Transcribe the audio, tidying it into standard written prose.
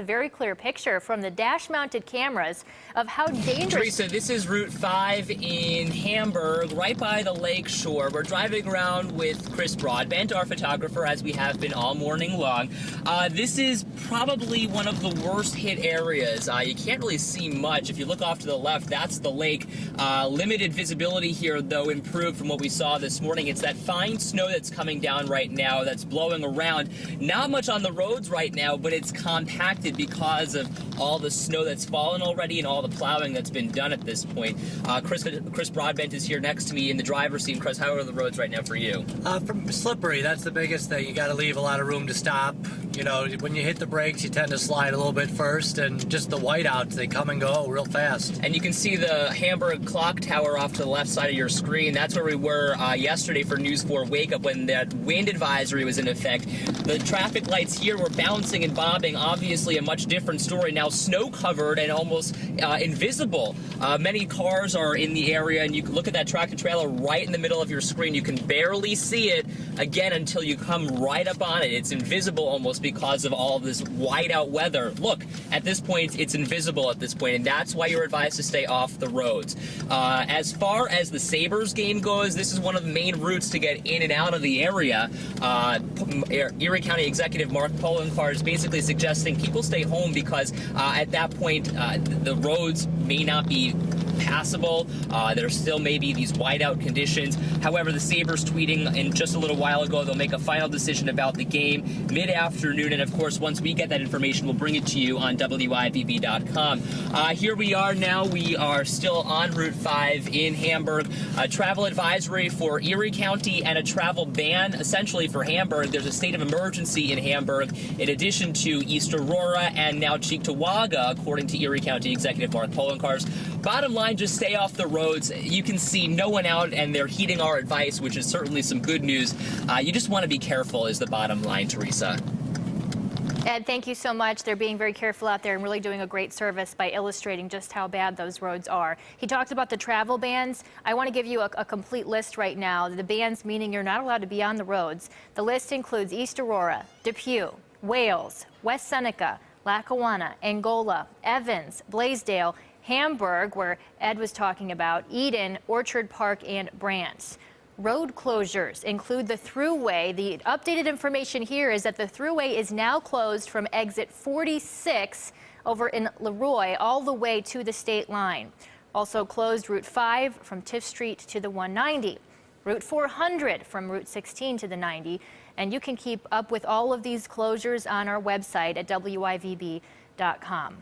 A very clear picture from the dash-mounted cameras of how dangerous. Teresa, this is Route 5 in Hamburg, right by the lake shore. We're driving around with Chris Broadbent, our photographer, as we have been all morning long. This is probably one of the worst hit areas. You can't really see much. If you look off to the left, that's the lake. Limited visibility here, though, improved from what we saw this morning. It's that fine snow that's coming down right now that's blowing around. Not much on the roads right now, but it's compacted because of all the snow that's fallen already and all the plowing that's been done at this point. Chris Broadbent is here next to me in the driver's seat. Chris, how are the roads right now for you? Slippery, that's the biggest thing. You got to leave a lot of room to stop. You know, when you hit the brakes, you tend to slide a little bit first, and just the whiteouts, they come and go real fast. And you can see the Hamburg clock tower off to the left side of your screen. That's where we were yesterday for News 4 Wake Up when that wind advisory was in effect. The traffic lights here were bouncing and bobbing. Obviously a much different story. Now snow-covered and almost invisible. Many cars are in the area, and you can look at that tractor trailer right in the middle of your screen. You can barely see it, again, until you come right up on it. It's invisible almost because of all of this whiteout weather. Look, at this point, it's invisible at this point, and that's why you're advised to stay off the roads. As far as the Sabres game goes, this is one of the main routes to get in and out of the area. Erie County Executive Mark Poloncarz is basically suggesting people stay home because at that point, the roads may not be passable. There still may be these whiteout conditions. However, the Sabres tweeting in just a little while ago they'll make a final decision about the game mid-afternoon, and of course once we get that information we'll bring it to you on WIVB.com. Here we are now. We are still on Route 5 in Hamburg. A travel advisory for Erie County and a travel ban essentially for Hamburg. There's a state of emergency in Hamburg in addition to East Aurora and now Cheektowaga, according to Erie County Executive Mark Poloncarz. Bottom line, just stay off the roads. You can see no one out, and they're heeding our advice, which is certainly some good news. You just want to be careful is the bottom line, Teresa. Ed, thank you so much. They're being very careful out there and really doing a great service by illustrating just how bad those roads are. He talked about the travel bans. I want to give you a complete list right now. The bans meaning you're not allowed to be on the roads. The list includes East Aurora, Depew, Wales, West Seneca, Lackawanna, Angola, Evans, Blaisdell, Hamburg, where Ed was talking about, Eden, Orchard Park, and Brant. Road closures include the Thruway. The updated information here is that the Thruway is now closed from exit 46 over in Leroy all the way to the state line. Also closed Route 5 from Tiff Street to the 190. Route 400 from Route 16 to the 90. And you can keep up with all of these closures on our website at WIVB.com.